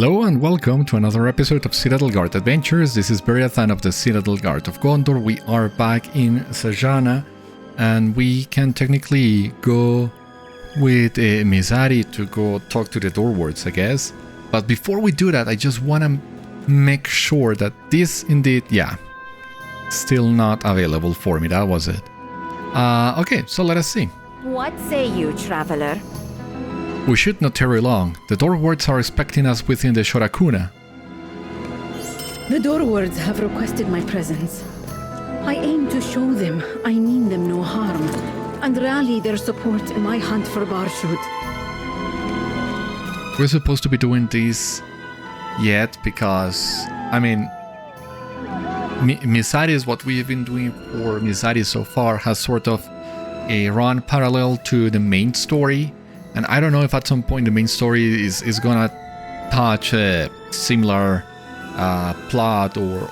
Hello and welcome to another episode of Citadel Guard Adventures. This is Beriathan of the Citadel Guard of Gondor. We are back in Zajâna and we can technically go with Mizâdi to go talk to the Doorwards, I guess. But before we do that, I just want to make sure that this indeed, still not available for me. That was it. Okay, so let us see. What say you, traveler? We should not tarry long. The Doorwards are expecting us within the Shorakuna. The Doorwards have requested my presence. I aim to show them I mean them no harm, and rally their support in my hunt for Barshut. We're supposed to be doing this yet because, I mean, Mizâdi is what we've been doing for Mizâdi so far, has sort of a run parallel to the main story. And I don't know if at some point the main story is gonna touch a similar plot or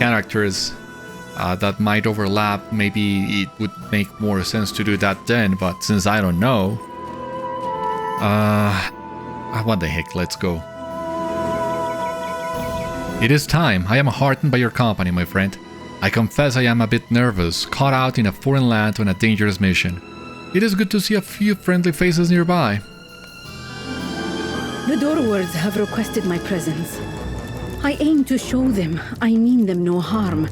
characters that might overlap. Maybe it would make more sense to do that then, but since I don't know, what the heck, let's go. It is time. I am heartened by your company, my friend. I confess I am a bit nervous, caught out in a foreign land on a dangerous mission. It is good to see a few friendly faces nearby. The Doorwards have requested my presence. I aim to show them I mean them no harm,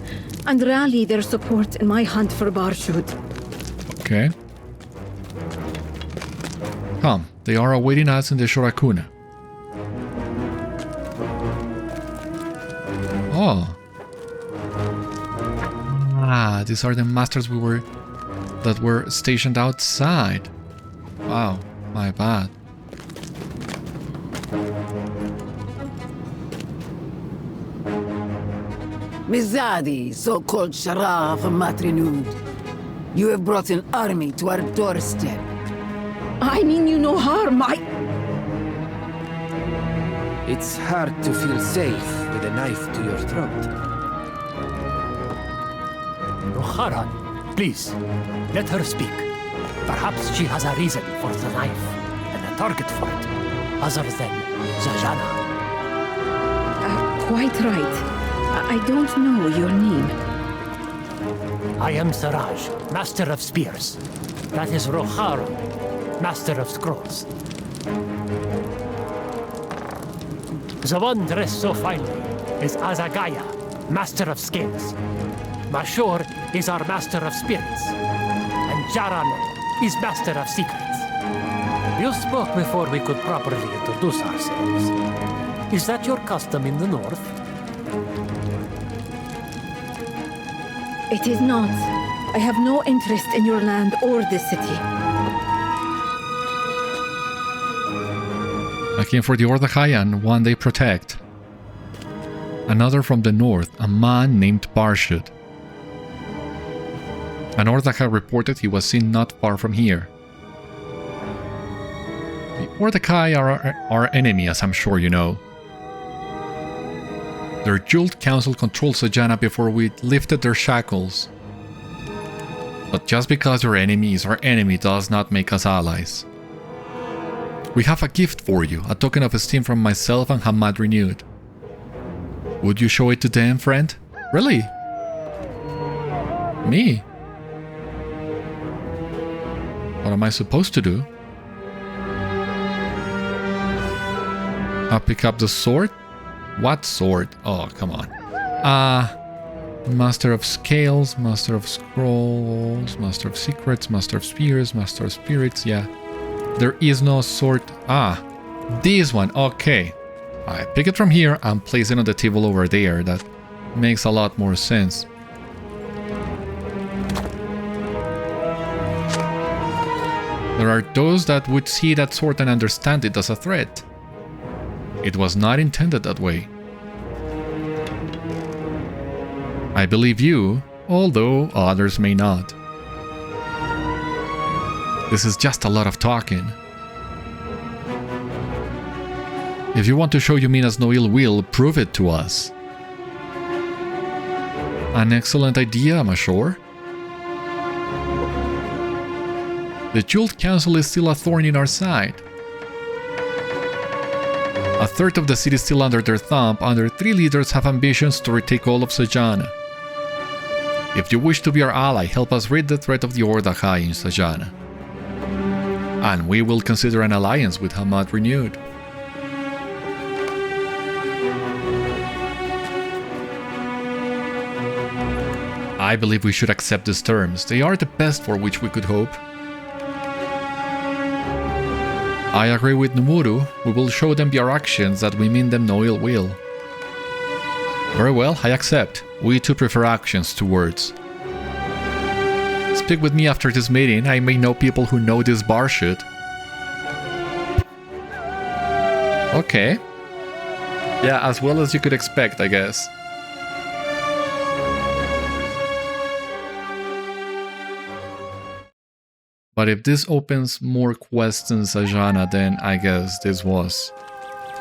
and rally their support in my hunt for Barshut. Okay. Come, they are awaiting us in the Shorakuna. Oh. Ah, these are the masters that were stationed outside. Wow, my bad. Mizâdi, so-called Sharaf Matrinud. You have brought an army to our doorstep. I mean you no harm, It's hard to feel safe with a knife to your throat. Harad, please, let her speak. Perhaps she has a reason for the knife and a target for it, other than Zajâna. Quite right. I don't know your name. I am Siraj, Master of Spears. That is Rohara, Master of Scrolls. The one dressed so finely is Azagaya, Master of Scales. Mashur is our Master of Spirits, and Jaran is Master of Secrets. You spoke before we could properly introduce ourselves. Is that your custom in the north? It is not. I have no interest in your land or the city. I came for the Ordâkhai and one they protect. Another from the north, a man named Barshut. An Ordâkhai reported he was seen not far from here. The Ordâkhai are our enemy, as I'm sure you know. Their Jeweled Council controlled Zajâna before we lifted their shackles. But just because your enemy is our enemy does not make us allies. We have a gift for you, a token of esteem from myself and Hamad Renewed. Would you show it to them, friend? Really? Me? What am I supposed to do? I'll pick up the sword? What sword? Oh, come on. Master of Scales, Master of Scrolls, Master of Secrets, Master of Spears, Master of Spirits, yeah. There is no sword. This one, okay. I pick it from here and place it on the table over there. That makes a lot more sense. There are those that would see that sword and understand it as a threat. It was not intended that way. I believe you, although others may not. This is just a lot of talking. If you want to show you mean us no ill will, prove it to us. An excellent idea, I'm sure. The Jeweled Council is still a thorn in our side. A third of the city is still under their thumb, and their 3 leaders have ambitions to retake all of Zajâna. If you wish to be our ally, help us rid the threat of the Ordâkhai in Zajâna. And we will consider an alliance with Hamad renewed. I believe we should accept these terms. They are the best for which we could hope. I agree with Numuru. We will show them by our actions that we mean them no ill will. Very well, I accept. We too prefer actions to words. Speak with me after this meeting. I may know people who know this bar shit. Okay. Yeah, as well as you could expect, I guess. But if this opens more quests in Zajâna, then I guess this was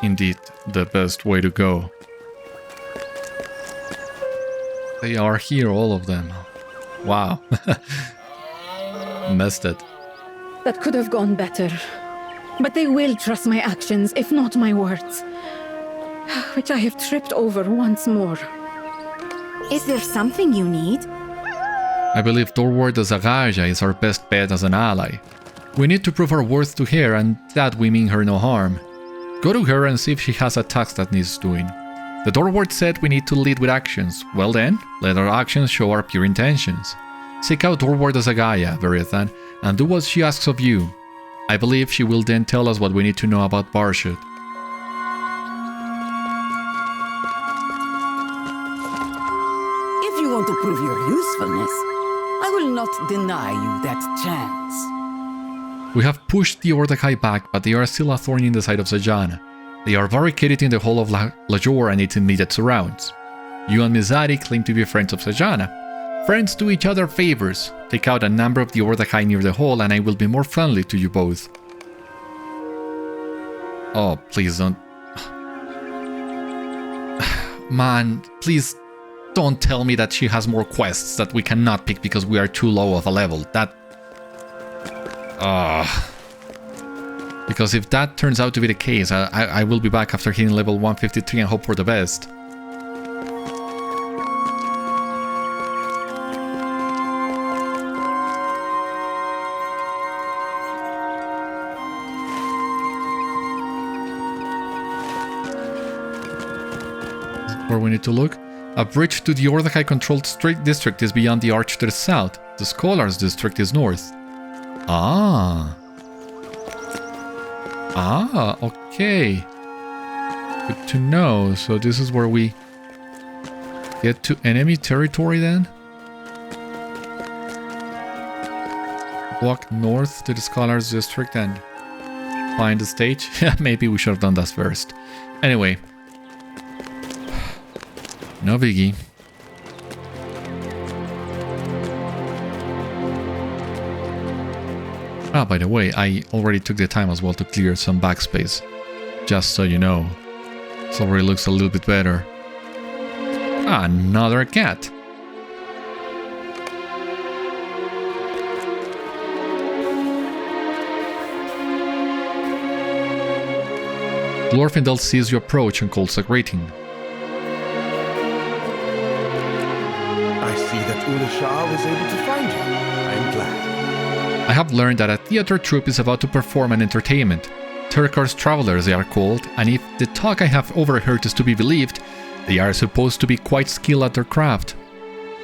indeed the best way to go. They are here, all of them. Wow. Messed it. That could have gone better. But they will trust my actions, if not my words. Which I have tripped over once more. Is there something you need? I believe Doorwards Zajâna is our best bet as an ally. We need to prove our worth to her, and that we mean her no harm. Go to her and see if she has a task that needs doing. The Doorwards said we need to lead with actions. Well then, let our actions show our pure intentions. Seek out Doorwards Zajâna, Beriathan, and do what she asks of you. I believe she will then tell us what we need to know about Barshut. If you want to prove your usefulness, I will not deny you that chance. We have pushed the Ordâkhai back, but they are still a thorn in the side of Zajâna. They are barricaded in the hall of LOTRO and its immediate surrounds. You and Mizâdi claim to be friends of Zajâna. Friends do each other favors. Take out a number of the Ordâkhai near the hall and I will be more friendly to you both. Oh, please don't... Man, please don't tell me that she has more quests that we cannot pick because we are too low of a level. That... Because if that turns out to be the case, I will be back after hitting level 153 and hope for the best. Where we need to look? A bridge to the Ordâkhai controlled district is beyond the arch to the south. The Scholars district is north. Okay. Good to know. So this is where we get to enemy territory then? Walk north to the Scholars district and find the stage. Yeah, maybe we should have done that first. Anyway. No biggie. Ah, by the way, I already took the time as well to clear some backspace. Just so you know. It already looks a little bit better. Another cat. Glorfindel sees you approach and calls a greeting. I see that Ulishár was able to find you. I am glad. I have learned that a theater troupe is about to perform an entertainment. Têrkar's travelers they are called, and if the talk I have overheard is to be believed, they are supposed to be quite skilled at their craft.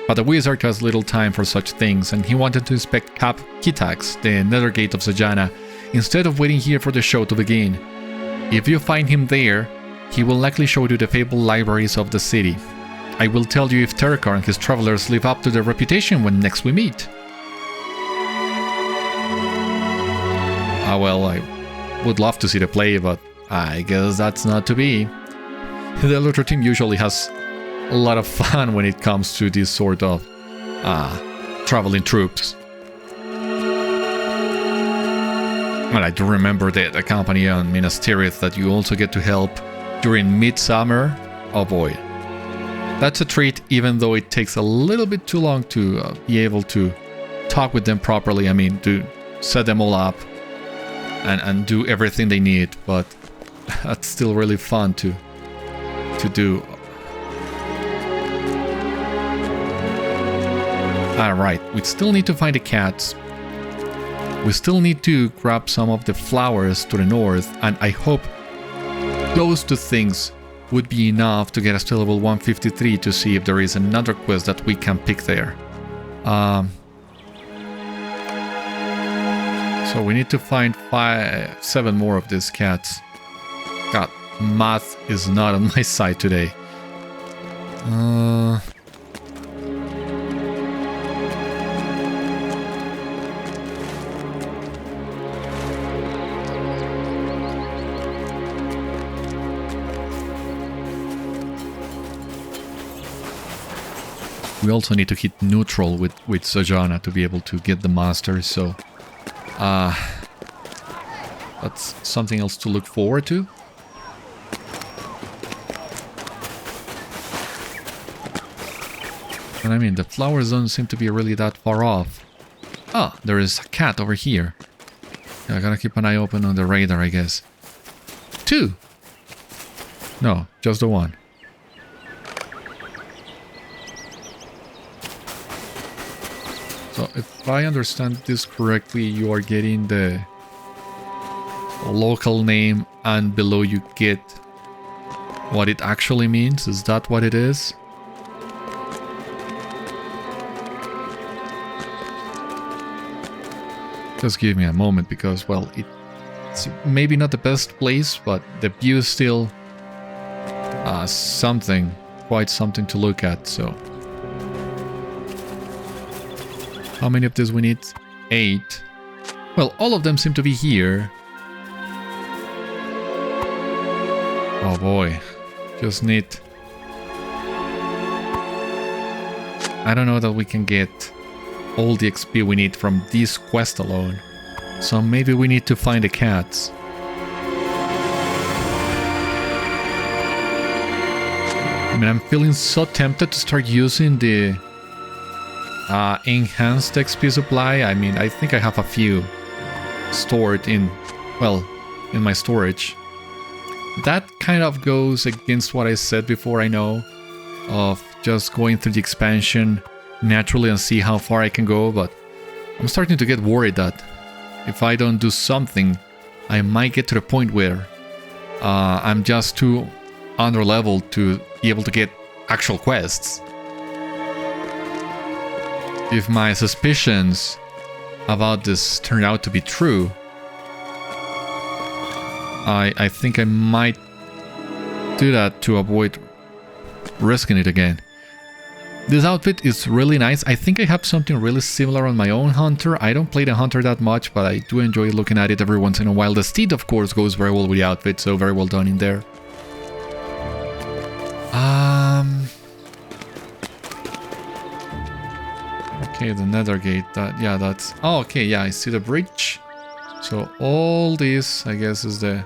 But the wizard has little time for such things, and he wanted to inspect Cap Kitax, the nether gate of Zajâna, instead of waiting here for the show to begin. If you find him there, he will likely show you the fabled libraries of the city. I will tell you if Têrkar and his travelers live up to their reputation when next we meet. Well, I would love to see the play, but I guess that's not to be. The LOTRO team usually has a lot of fun when it comes to this sort of traveling troops. Well, I do remember the company on Minas Tirith that you also get to help during midsummer. Oh boy. That's a treat, even though it takes a little bit too long to be able to talk with them properly. I mean, to set them all up and do everything they need, but that's still really fun to do. Alright, we still need to find the cats. We still need to grab some of the flowers to the north, and I hope those two things would be enough to get us to level 153 to see if there is another quest that we can pick there. So we need to find 7 more of these cats. God, math is not on my side today. We also need to hit neutral with Zajâna to be able to get the master, so that's something else to look forward to. And I mean, the flowers don't seem to be really that far off. Ah, there is a cat over here. Yeah, I gotta keep an eye open on the radar, I guess. 2! No, just the 1. So, if I understand this correctly, you are getting the local name and below you get what it actually means. Is that what it is? Just give me a moment because, well, it's maybe not the best place, but the view is still quite something to look at, so... How many of these we need? 8. Well, all of them seem to be here. Oh boy. Just need... I don't know that we can get all the XP we need from this quest alone. So maybe we need to find the cats. I mean, I'm feeling so tempted to start using the... enhanced XP supply. I mean, I think I have a few stored in my storage. That kind of goes against what I said before, I know, of just going through the expansion naturally and see how far I can go, but I'm starting to get worried that if I don't do something, I might get to the point where I'm just too under-leveled to be able to get actual quests. If my suspicions about this turn out to be true, I think I might do that to avoid risking it again. This outfit is really nice. I think I have something really similar on my own hunter. I don't play the hunter that much, but I do enjoy looking at it every once in a while. The steed, of course, goes very well with the outfit, so very well done in there. Okay, the nether gate. That's... Oh, okay, yeah, I see the bridge. So all this, I guess, is the...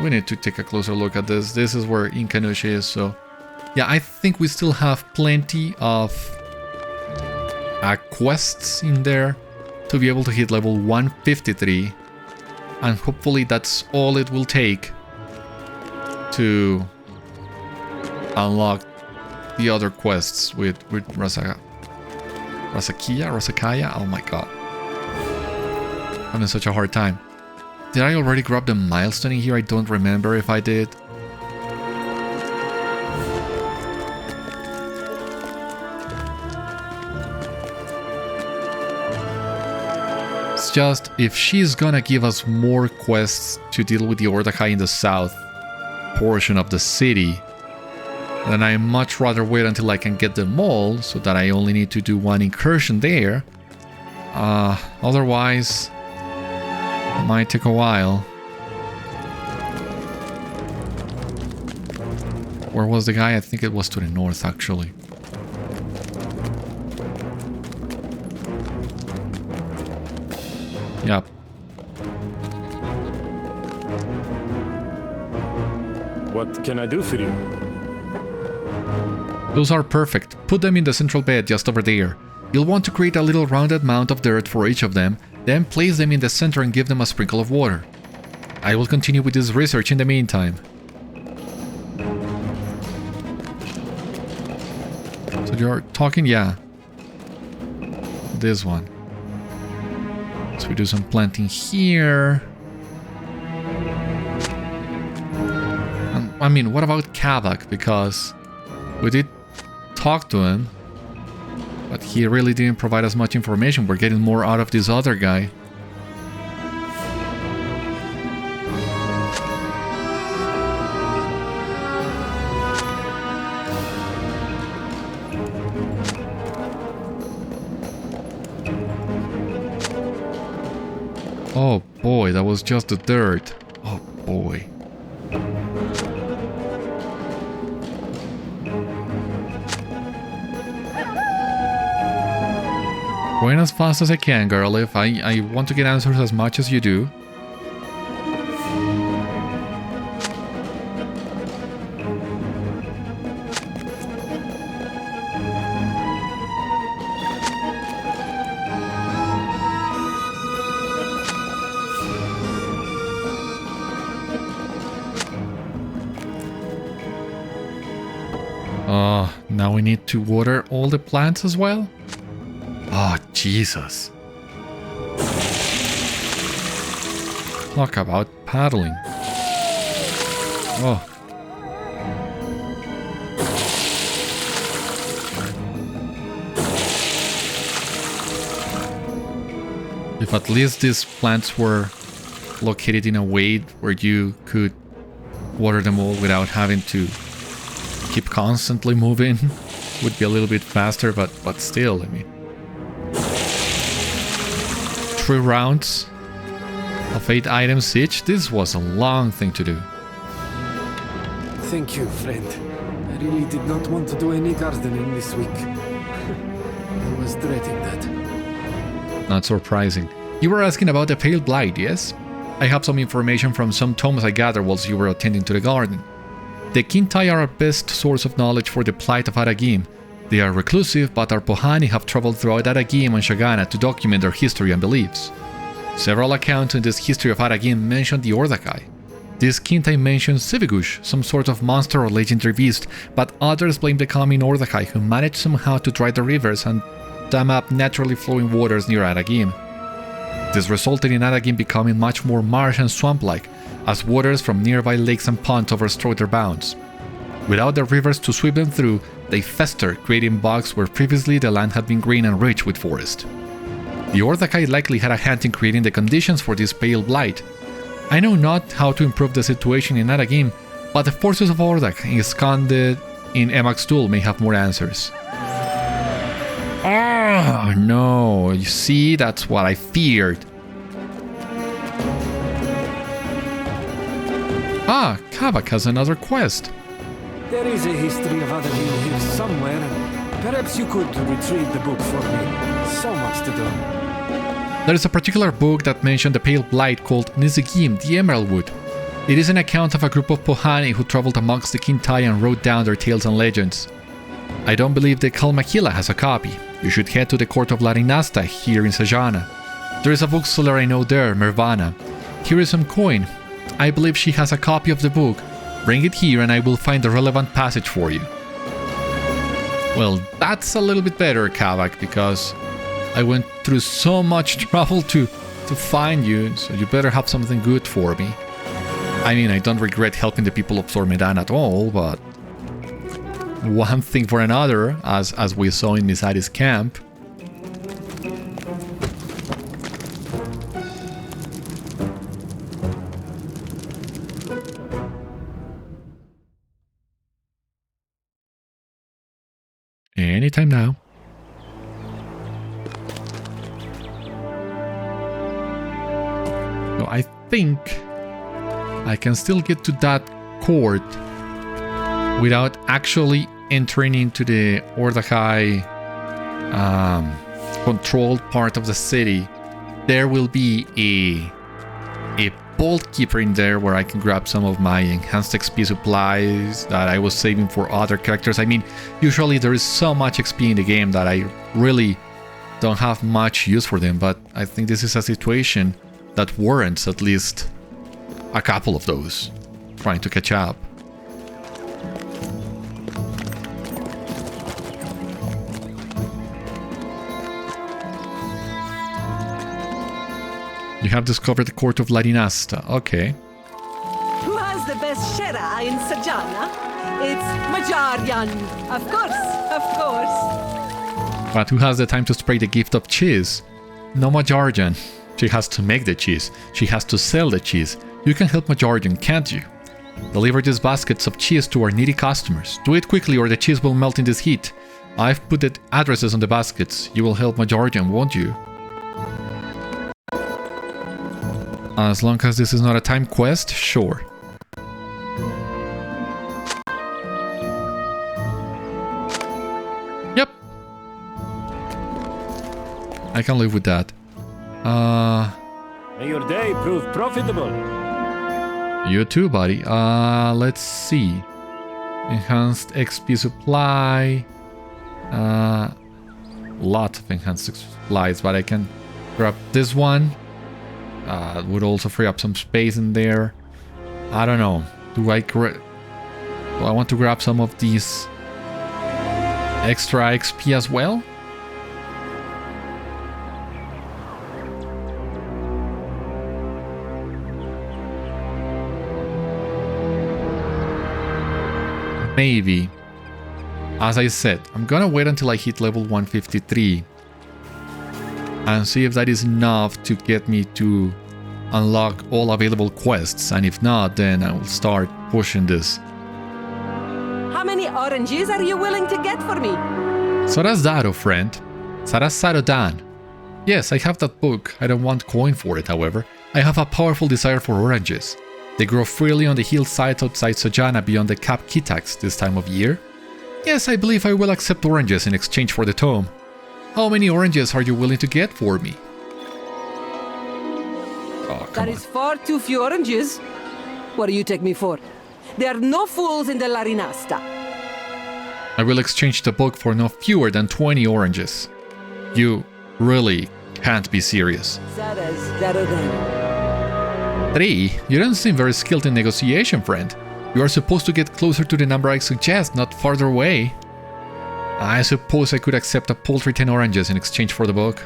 We need to take a closer look at this. This is where Inkanûsh is, so... Yeah, I think we still have plenty of quests in there to be able to hit level 153. And hopefully that's all it will take to unlock the other quests with Rasakaya. Oh my god. I'm having such a hard time. Did I already grab the milestone in here? I don't remember if I did. It's just, if she's gonna give us more quests to deal with the Ordâkhai in the south portion of the city, then I much rather wait until I can get them all, so that I only need to do one incursion there. Otherwise, it might take a while. Where was the guy? I think it was to the north, actually. Yep. What can I do for you? Those are perfect. Put them in the central bed just over there. You'll want to create a little rounded mound of dirt for each of them, then place them in the center and give them a sprinkle of water. I will continue with this research in the meantime. So you're talking, yeah. This one. So we do some planting here. And, I mean, what about Kavak? Because we did talk to him, but he really didn't provide us much information. We're getting more out of this other guy. Oh boy, that was just the dirt. Oh boy. Going as fast as I can, girl. If I want to get answers as much as you do. Now we need to water all the plants as well? Oh, Jesus. Talk about paddling. Oh. If at least these plants were located in a way where you could water them all without having to keep constantly moving, would be a little bit faster, but still, I mean. 3 rounds of 8 items each. This was a long thing to do. Thank you, friend. I really did not want to do any gardening this week. I was dreading that. Not surprising. You were asking about the Pale Blight, yes? I have some information from some tomes I gathered whilst you were attending to the garden. The Kintai are our best source of knowledge for the plight of Aragim. They are reclusive, but our Pohani have traveled throughout Aragim and Zajâna to document their history and beliefs. Several accounts in this history of Aragim mention the Ordâkhai. This Kintai mentions Sivigush, some sort of monster or legendary beast, but others blame the coming Ordâkhai who managed somehow to dry the rivers and dam up naturally flowing waters near Aragim. This resulted in Aragim becoming much more marsh and swamp-like, as waters from nearby lakes and ponds overstrode their bounds. Without the rivers to sweep them through, they fester, creating bogs where previously the land had been green and rich with forest. The Ordâkhai likely had a hand in creating the conditions for this Pale Blight. I know not how to improve the situation in Aragim, but the forces of Ordâkhai ensconced in Emaxtul may have more answers. Oh no, you see, that's what I feared. Ah, Kavak has another quest. There is a history of Aragim here somewhere. Perhaps you could retrieve the book for me. So much to do. There is a particular book that mentioned the Pale Blight called Nizigim, the Emerald Wood. It is an account of a group of Pohani who traveled amongst the Kintai and wrote down their tales and legends. I don't believe the Kalmakila has a copy. You should head to the court of Larinasta here in Zajâna. There is a bookseller I know there, Mervana. Here is some coin. I believe she has a copy of the book. Bring it here and I will find the relevant passage for you. Well, that's a little bit better, Kavak, because I went through so much trouble to find you, so you better have something good for me. I mean, I don't regret helping the people of Zormedan at all, but one thing for another, as we saw in Mizâdi's camp. Anytime now. So I think I can still get to that court without actually entering into the Ordâkhai controlled part of the city. There will be a bolt keeper in there where I can grab some of my enhanced XP supplies that I was saving for other characters. I mean, usually there is so much XP in the game that I really don't have much use for them, but I think this is a situation that warrants at least a couple of those, trying to catch up. You have discovered the court of Larinasta. Okay. Who has the best shera in Zajâna? It's Majarian. Of course, of course. But who has the time to spray the gift of cheese? No Majarian. She has to make the cheese. She has to sell the cheese. You can help Majarian, can't you? Deliver these baskets of cheese to our needy customers. Do it quickly or the cheese will melt in this heat. I've put the addresses on the baskets. You will help Majarian, won't you? As long as this is not a time quest, sure. Yep. I can live with that. May your day prove profitable. You too, buddy. Let's see. Enhanced XP supply. Lot of enhanced supplies, but I can grab this one. Would also free up some space in there. I don't know. Do I want to grab some of these extra XP as well? Maybe. As I said, I'm gonna wait until I hit level 153 and see if that is enough to get me to unlock all available quests, and if not, then I will start pushing this. How many oranges are you willing to get for me? Sarazaro, friend. Sarasarodan. Yes, I have that book. I don't want coin for it, however. I have a powerful desire for oranges. They grow freely on the hillsides outside Zajâna beyond the Cap Kitax this time of year. Yes, I believe I will accept oranges in exchange for the tome. How many oranges are you willing to get for me? Oh, come That on. is far too few oranges. What do you take me for? There are no fools in the Larinasta. I will exchange the book for no fewer than 20 oranges. You really can't be serious. Zara. 3? You don't seem very skilled in negotiation, friend. You are supposed to get closer to the number I suggest, not farther away. I suppose I could accept a paltry 10 oranges in exchange for the book.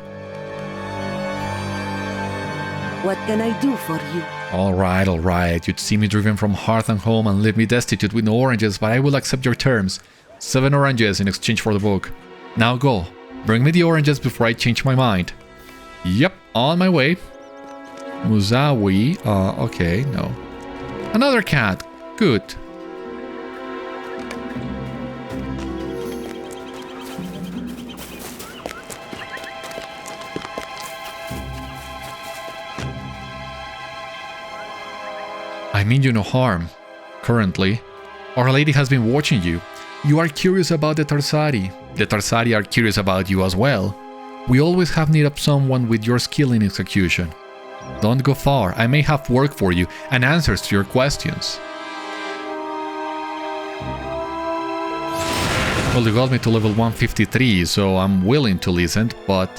What can I do for you? Alright. You'd see me driven from hearth and home and leave me destitute with no oranges, but I will accept your terms. 7 oranges in exchange for the book. Now go. Bring me the oranges before I change my mind. Yep, on my way. Mizâdi. Okay, no. Another cat. Good. I mean you no harm. Currently. Our Lady has been watching you. You are curious about the Tarsari. The Tarsari are curious about you as well. We always have need of someone with your skill in execution. Don't go far. I may have work for you and answers to your questions. Well, you got me to level 153, so I'm willing to listen, but...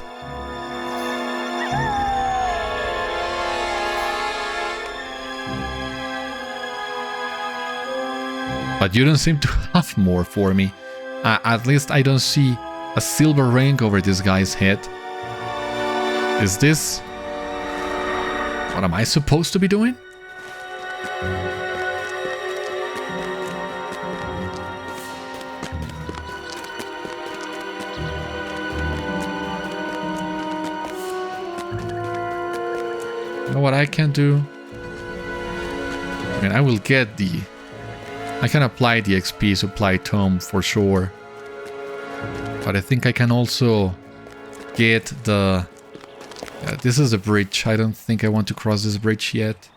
But you don't seem to have more for me. At least I don't see a silver ring over this guy's head. Is this... what am I supposed to be doing? You know what I can do? I mean, I will get the... I can apply the XP supply tome for sure. But I think I can also get the... this is a bridge. I don't think I want to cross this bridge yet.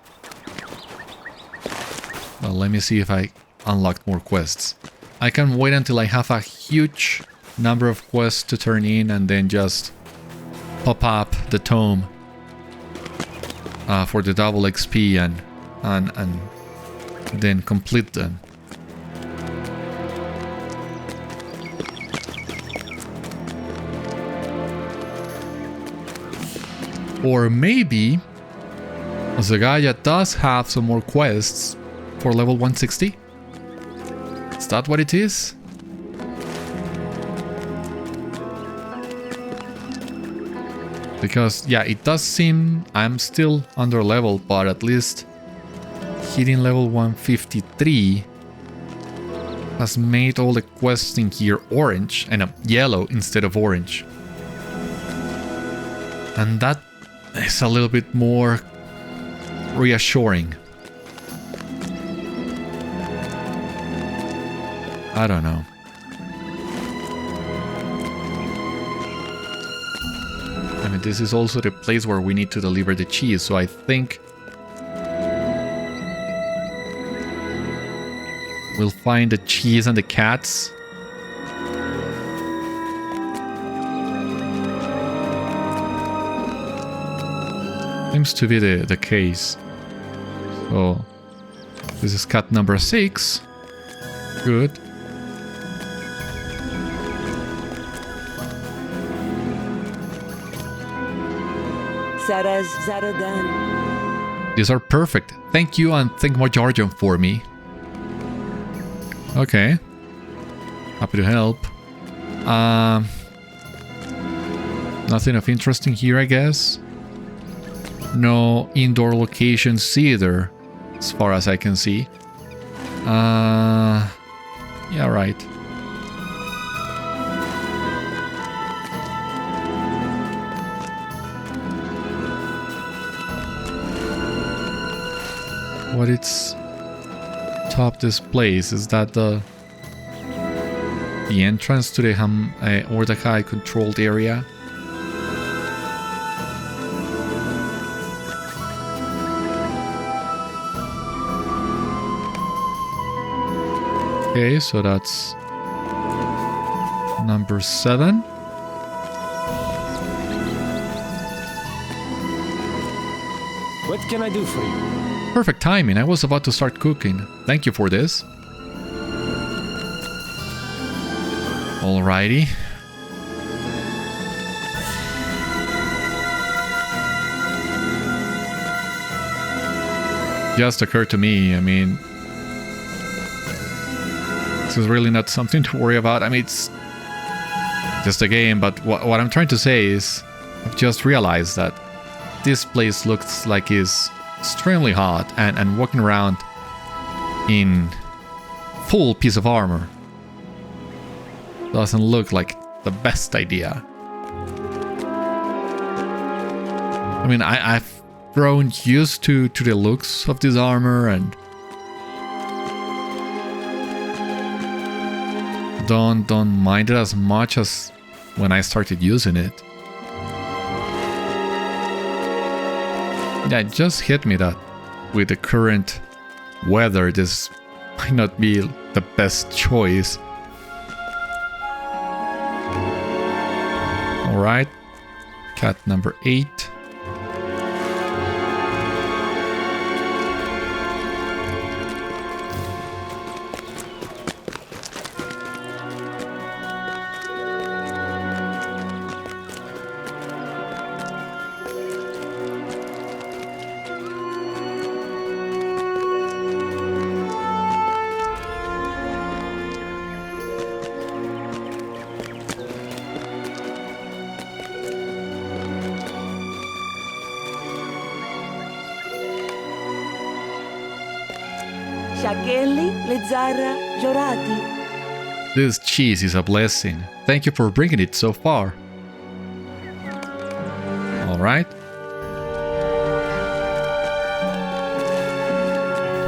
Well, let me see if I unlocked more quests. I can wait until I have a huge number of quests to turn in and then just pop up the tome for the double XP and then complete them. Or maybe Zajâna does have some more quests for level 160. Is that what it is? Because, yeah, it does seem I'm still under level, but at least hitting level 153 has made all the quests in here orange and yellow instead of orange. And that is a little bit more reassuring. I don't know. I mean, this is also the place where we need to deliver the cheese, so I think we'll find the cheese and the cats. Seems to be the case. So, this is cat number 6. Good. These are perfect. Thank you and thank Majarjan for me. Okay. Happy to help. Nothing of interesting here, I guess. No indoor locations either, as far as I can see. Yeah, right. What it's top displays, is that the entrance to the Ordâkhai controlled area? Okay, so that's number 7. What can I do for you? Perfect timing. I was about to start cooking. Thank you for this. Alrighty. Just occurred to me, I mean, this is really not something to worry about. I mean, it's just a game, but what I'm trying to say is I've just realized that this place looks like it's extremely hot, and walking around in full piece of armor doesn't look like the best idea. I mean, I've grown used to the looks of this armor and don't mind it as much as when I started using it. Yeah, it just hit me that with the current weather, this might not be the best choice. Alright, cat number 8. This cheese is a blessing. Thank you for bringing it so far. Alright.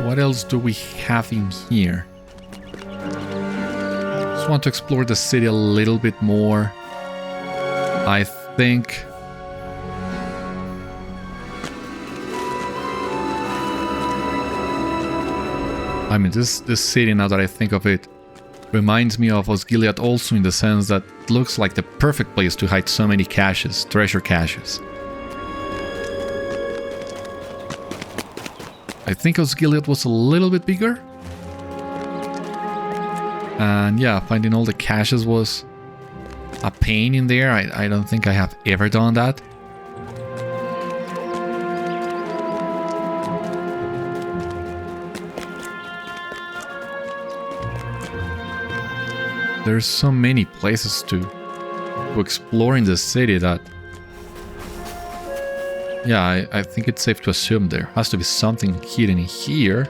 What else do we have in here? Just want to explore the city a little bit more. I think this city, now that I think of it, reminds me of Osgiliath also, in the sense that it looks like the perfect place to hide so many caches, treasure caches. I think Osgiliath was a little bit bigger. And yeah, finding all the caches was a pain in there. I don't think I have ever done that. there's so many places to explore in the city that... Yeah, I think it's safe to assume there has to be something hidden here.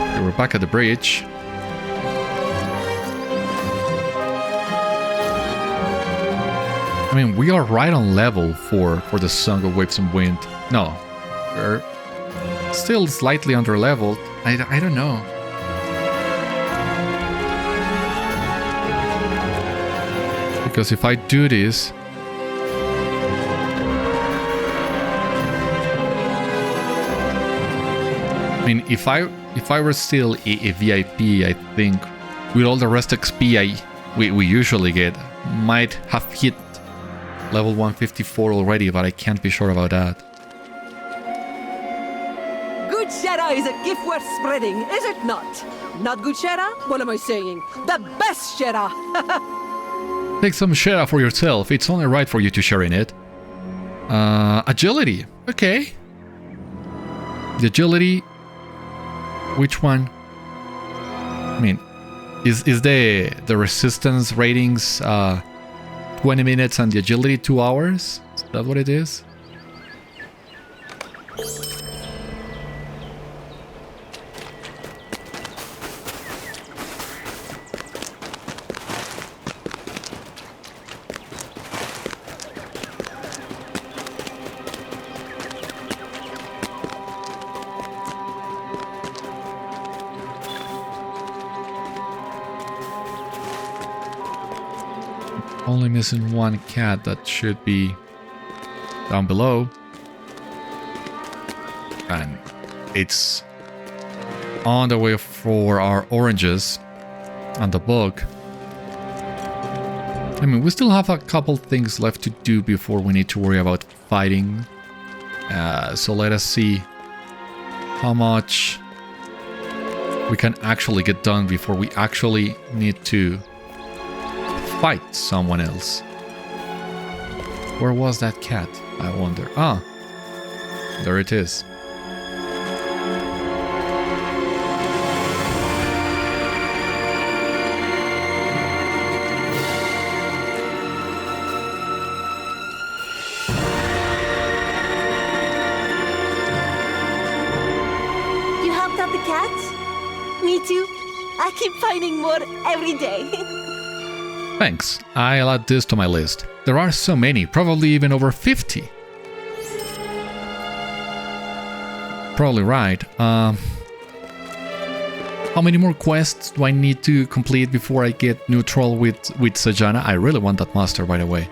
Okay, we're back at the bridge. I mean, we are right on level for the Song of Waves and Wind. No, we're still slightly under leveled. I don't know. Because if I do this... I mean, if I were still a VIP, I think with all the rest XP we usually get, might have hit level 154 already, but I can't be sure about that. Good Shera is a gift worth spreading, is it not? Not good Shera? What am I saying? The best Shera! Take some Shera for yourself. It's only right for you to share in it. Agility. Okay. The agility... Which one? I mean, is the resistance ratings 20 minutes and the agility 2 hours? Is that what it is? Only missing one cat that should be down below. And it's on the way for our oranges and the book. I mean, we still have a couple things left to do before we need to worry about fighting. So let us see how much we can actually get done before we actually need to fight someone else. Where was that cat, I wonder? Ah, there it is. You helped out the cats? Me too. I keep finding more every day. Thanks. I'll add this to my list. There are so many, probably even over 50. Probably right. How many more quests do I need to complete before I get neutral with Zajâna? I really want that master, by the way.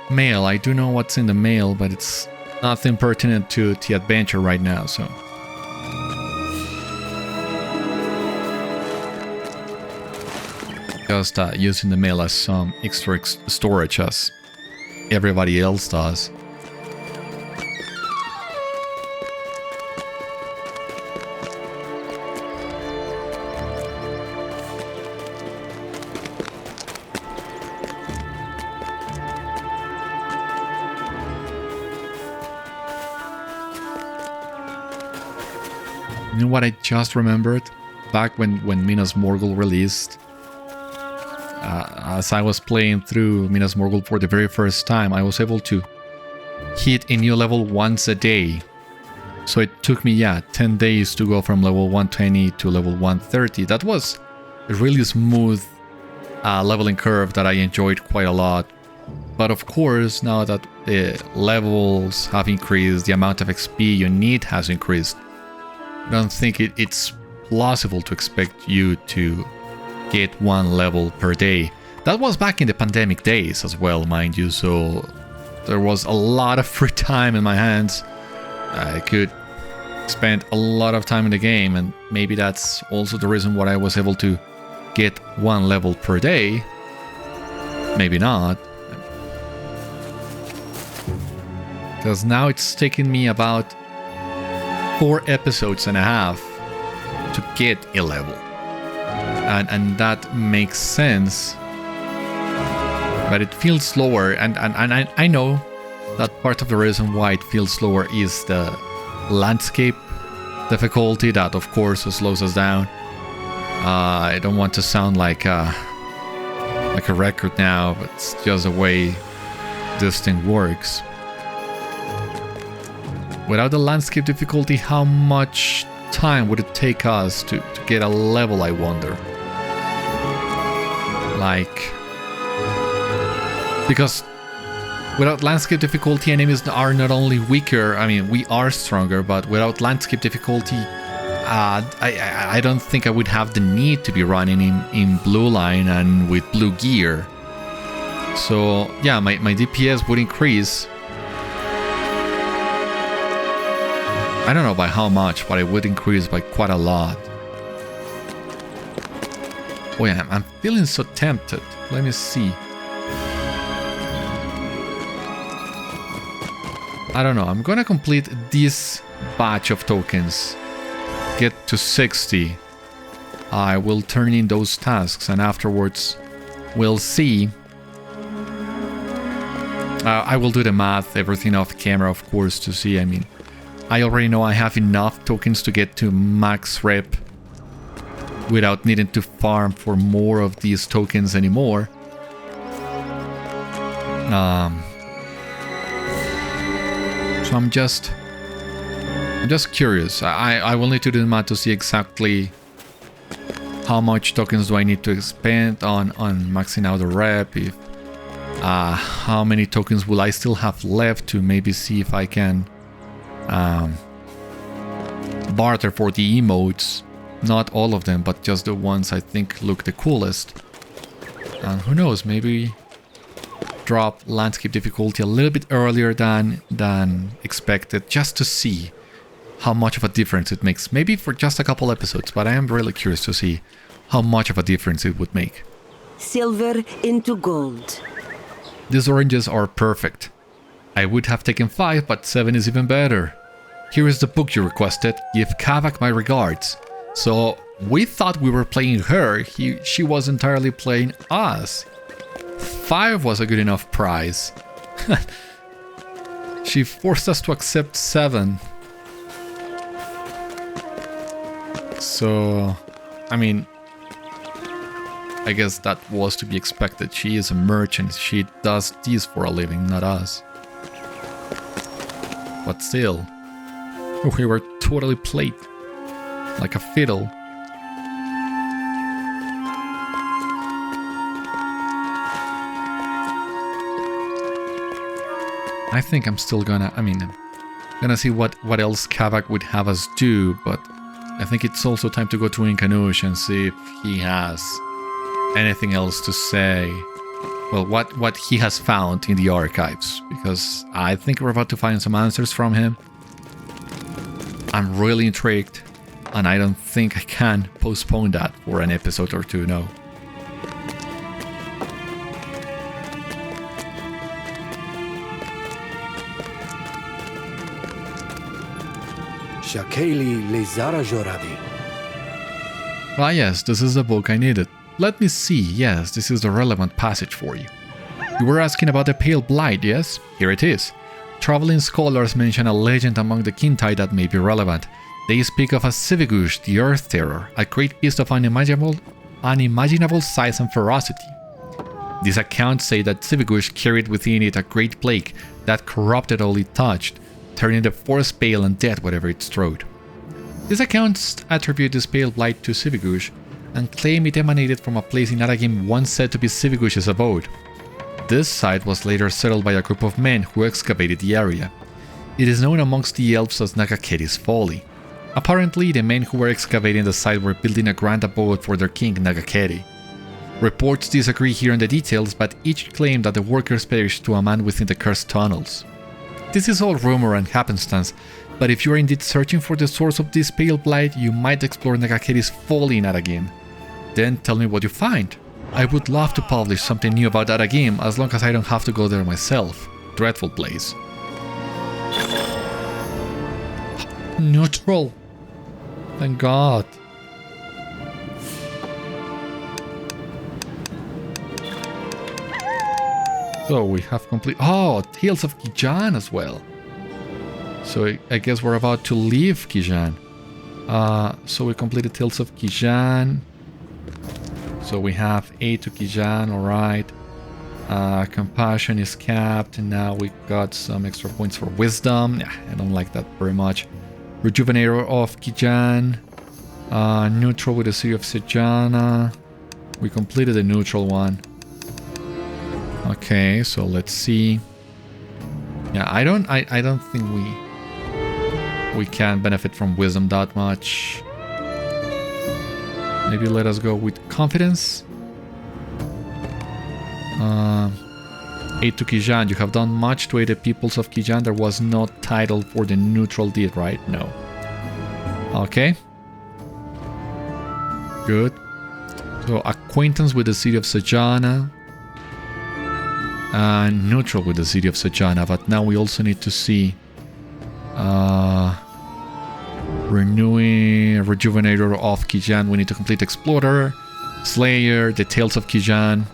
Mail. I do know what's in the mail, but it's nothing pertinent to the adventure right now, so... Just using the mail as some extra storage as everybody else does. You know what I just remembered? Back when Minas Morgul released, as I was playing through Minas Morgul for the very first time, I was able to hit a new level once a day. So it took me, 10 days to go from level 120 to level 130. That was a really smooth leveling curve that I enjoyed quite a lot. But of course, now that the levels have increased, the amount of XP you need has increased. I don't think it's plausible to expect you to get one level per day. That was back in the pandemic days as well, mind you, so there was a lot of free time in my hands. I could spend a lot of time in the game, and maybe that's also the reason why I was able to get one level per day. Maybe not. Because now it's taking me about 4 episodes and a half to get a level. And that makes sense, but it feels slower, and I know that part of the reason why it feels slower is the landscape difficulty that of course slows us down. I don't want to sound like a record now, but it's just the way this thing works. Without the landscape difficulty, how much time would it take us to get a level, I wonder? Like, because without landscape difficulty, enemies are not only weaker, I mean, we are stronger, but without landscape difficulty, I don't think I would have the need to be running in blue line and with blue gear. So yeah, my DPS would increase. I don't know by how much, but it would increase by quite a lot. Oh yeah, I'm feeling so tempted. Let me see. I don't know, I'm gonna complete this batch of tokens. Get to 60. I will turn in those tasks and afterwards we'll see. I will do the math, everything off camera of course to see. I mean, I already know I have enough tokens to get to max rep without needing to farm for more of these tokens anymore. So I'm just curious. I will need to do the math to see exactly how much tokens do I need to spend on maxing out the rep. If how many tokens will I still have left to maybe see if I can barter for the emotes. Not all of them, but just the ones I think look the coolest. And who knows, maybe drop landscape difficulty a little bit earlier than expected, just to see how much of a difference it makes. Maybe for just a couple episodes, but I am really curious to see how much of a difference it would make. Silver into gold. These oranges are perfect. I would have taken 5, but 7 is even better. Here is the book you requested. Give Kavak my regards. So we thought we were playing her. She was entirely playing us. 5 was a good enough prize. She forced us to accept 7. So, I mean, I guess that was to be expected. She is a merchant. She does this for a living, not us. But still, we were totally played like a fiddle. I think I'm still gonna, gonna see what else Kavak would have us do, but I think it's also time to go to Inkanûsh and see if he has anything else to say. Well, what he has found in the archives, because I think we're about to find some answers from him. I'm really intrigued, and I don't think I can postpone that for an episode or two, no. Shakeli Lezara Joradi. Ah yes, this is the book I needed. Let me see, yes, this is the relevant passage for you. You were asking about the Pale Blight, yes? Here it is. Traveling scholars mention a legend among the Kintai that may be relevant. They speak of a Sivigush, the Earth Terror, a great beast of unimaginable size and ferocity. These accounts say that Sivigush carried within it a great plague that corrupted all it touched, turning the forest pale and dead whatever it strode. These accounts attribute this Pale Blight to Sivigush and claim it emanated from a place in Aragim once said to be Sivigush's abode. This site was later settled by a group of men who excavated the area. It is known amongst the elves as Nagaketi's Folly. Apparently, the men who were excavating the site were building a grand abode for their king Nagaketi. Reports disagree here on the details, but each claim that the workers perished to a man within the cursed tunnels. This is all rumor and happenstance, but if you are indeed searching for the source of this Pale Blight, you might explore Nagaketi's Folly in Aragim. Then tell me what you find. I would love to publish something new about Aragim as long as I don't have to go there myself. Dreadful place. Neutral. Thank God. So we have complete... Oh, Tales of Kijan as well. So I guess we're about to leave Kijan. So we completed Tales of Kijan. So we have 8 to Kijan, alright. Compassion is capped, and now we got some extra points for wisdom. Yeah, I don't like that very much. Rejuvenator of Kijan. Neutral with the City of Zajâna. We completed the neutral one. Okay, so let's see. Yeah, I don't think we can benefit from wisdom that much. Maybe let us go with confidence. 8 to Kijan. You have done much to aid the peoples of Kijan. There was no title for the neutral deed, right? No. Okay. Good. So acquaintance with the city of Zajâna. Neutral with the city of Zajâna. But now we also need to see renewing Rejuvenator of Kijan. We need to complete Explorer, Slayer, the Tales of Kijan.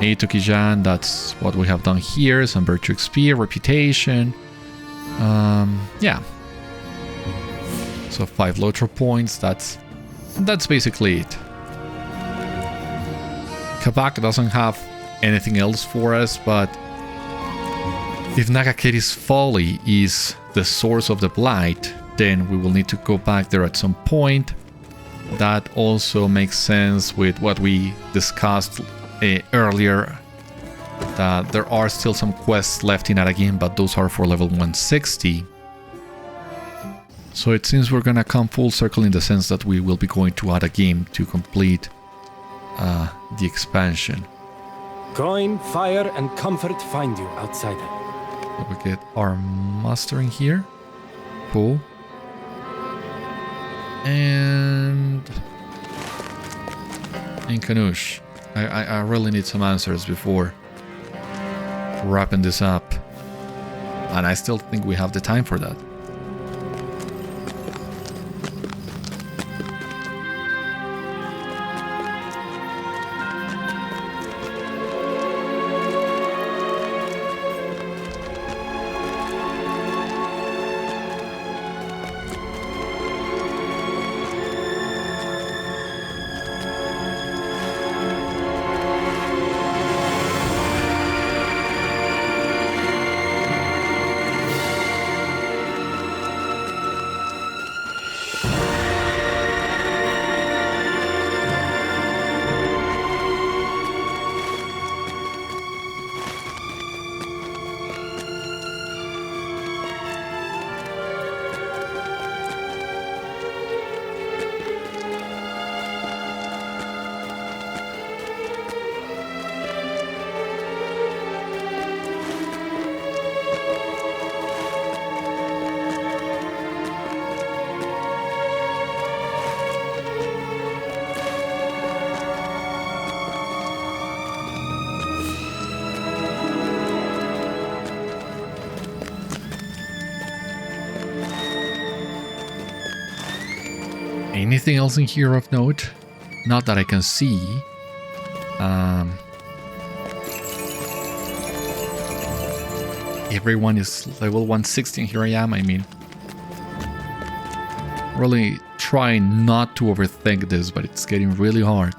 8 to Kijan, that's what we have done here. Some Virtue XP, Reputation. Yeah. So 5 LOTRO points, that's basically it. Kavak doesn't have anything else for us, but if Nagaketi's Folly is the source of the Blight, then we will need to go back there at some point. That also makes sense with what we discussed earlier, that there are still some quests left in Aragim, but those are for level 160. So it seems we're gonna come full circle in the sense that we will be going to Aragim to complete the expansion. Coin, fire, and comfort find you, outsider. So we get our mastering here. Cool. And Inkanûsh. I really need some answers before wrapping this up. And I still think we have the time for that. Anything else in here of note? Not that I can see. Everyone is level 160 and here I am. I mean, really trying not to overthink this, but it's getting really hard.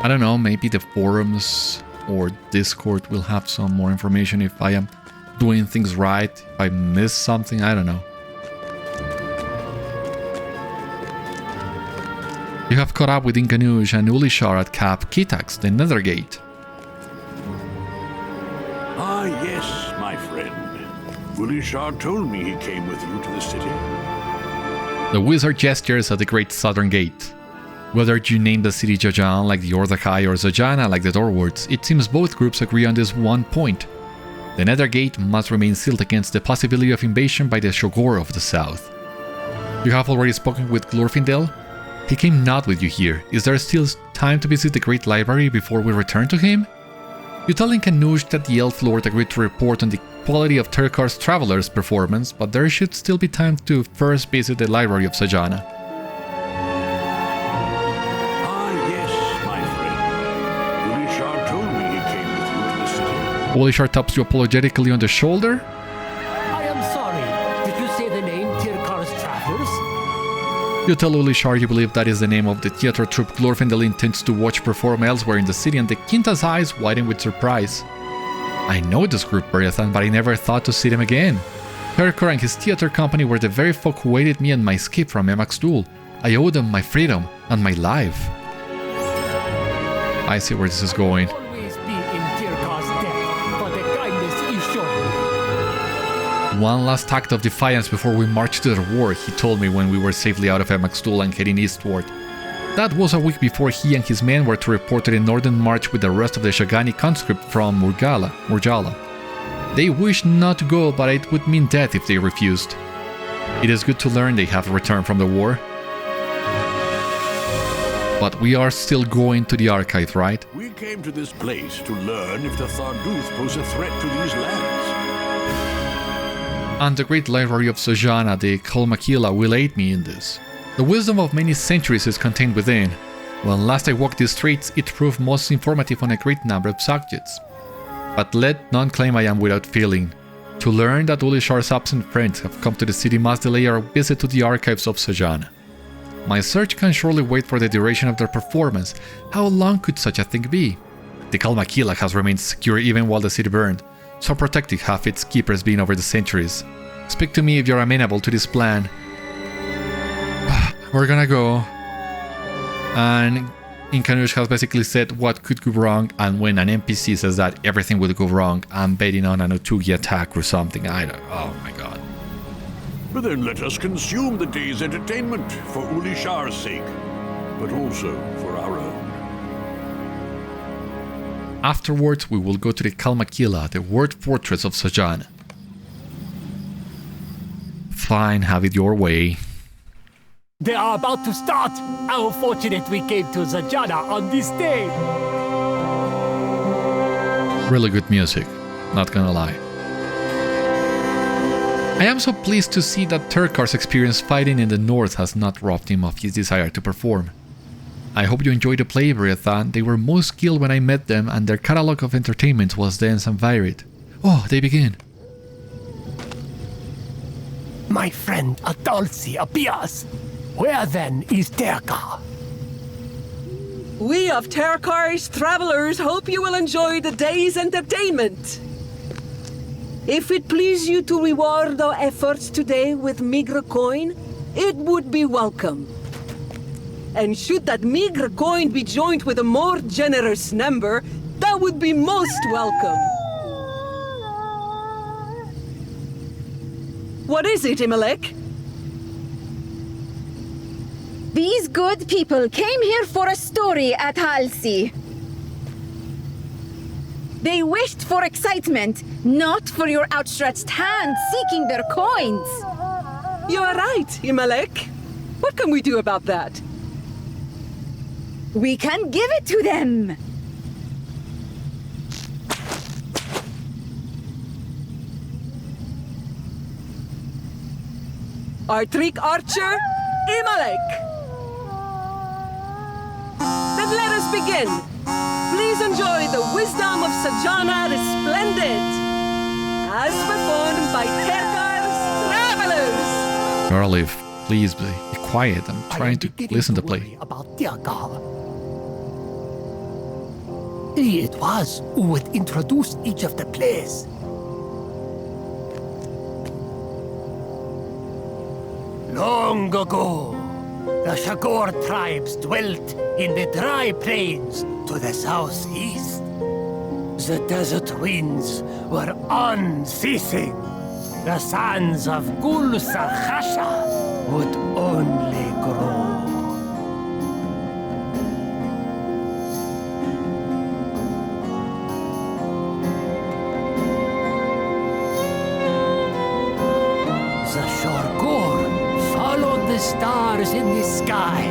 I don't know, maybe the forums or Discord will have some more information if I am doing things right, if I miss something, I don't know. You have caught up with Inkanûsh and Ulishár at Cap Kitax, the Nethergate. Ah, yes, my friend. Ulishár told me he came with you to the city. The wizard gestures at the Great Southern Gate. Whether you name the city Zajâna like the Ordâkhai or Zajâna like the Doorwards, it seems both groups agree on this one point. The Nethergate must remain sealed against the possibility of invasion by the Shogor of the south. You have already spoken with Glorfindel? He came not with you here. Is there still time to visit the Great Library before we return to him? You tell Inkanûsh that the Elf Lord agreed to report on the quality of Têrkar's traveler's performance, but there should still be time to first visit the Library of Zajâna. Ulishár taps you apologetically on the shoulder. I am sorry. Did you say the name Têrkar's Travelers? You tell Ulishár you believe that is the name of the theater troupe Glorfindel intends to watch perform elsewhere in the city, and the Quinta's eyes widen with surprise. I know this group, Beriathan, but I never thought to see them again. Têrkar and his theater company were the very folk who aided me in my escape from Emak's. I owe them my freedom and my life. I see where this is going. Always be in Têrkar's debt for the kindness he showed me. One last act of defiance before we march to the war, he told me when we were safely out of Emak's and heading eastward. That was a week before he and his men were to report to the northern march with the rest of the Shagani conscript from Murjala. They wished not to go, but it would mean death if they refused. It is good to learn they have returned from the war. But we are still going to the archive, right? We came to this place to learn if the Tharduth pose a threat to these lands. And the great library of Zajâna, the Kalmakila, will aid me in this. The wisdom of many centuries is contained within. When last I walked these streets, it proved most informative on a great number of subjects. But let none claim I am without feeling. To learn that Ulishár's absent friends have come to the city must delay our visit to the archives of Zajâna. My search can surely wait for the duration of their performance. How long could such a thing be? The Kalmakila has remained secure even while the city burned. So protected have its keepers been over the centuries. Speak to me if you're amenable to this plan. We're gonna go. And Inkanûsh has basically said what could go wrong, and when an NPC says that everything will go wrong, I'm betting on an Otugi attack or something. Oh my god. But then let us consume the day's entertainment for Ulishár's sake, but also for our own. Afterwards, we will go to the Kalmakila, the word fortress of Zajâna. Fine, have it your way. They are about to start! How fortunate we came to Zajâna on this day! Really good music, not gonna lie. I am so pleased to see that Têrkar's experience fighting in the north has not robbed him of his desire to perform. I hope you enjoyed the play, Beriathan. They were most skilled when I met them, and their catalogue of entertainment was dense and varied. Oh, they begin. My friend Adolsi appears. Where then is Têrkar? We of Têrkar's Travelers hope you will enjoy the day's entertainment. If it please you to reward our efforts today with meager coin, it would be welcome. And should that meager coin be joined with a more generous number, that would be most welcome. What is it, Imalek? These good people came here for a story at Halsey. They wished for excitement, not for your outstretched hand seeking their coins. You are right, Imalek. What can we do about that? We can give it to them. Our trick archer, Imalek. Then let us begin. Please enjoy the wisdom of Zajâna Resplendent, as performed by Têrkar's Travelers. Charlie, please be quiet. I'm trying to listen to play. About Têrkar. It was who would introduce each of the plays. Long ago, the Shagor tribes dwelt in the dry plains to the southeast. The desert winds were unceasing. The sands of Gulsachasha would only grow. The Shorgor followed the stars in the sky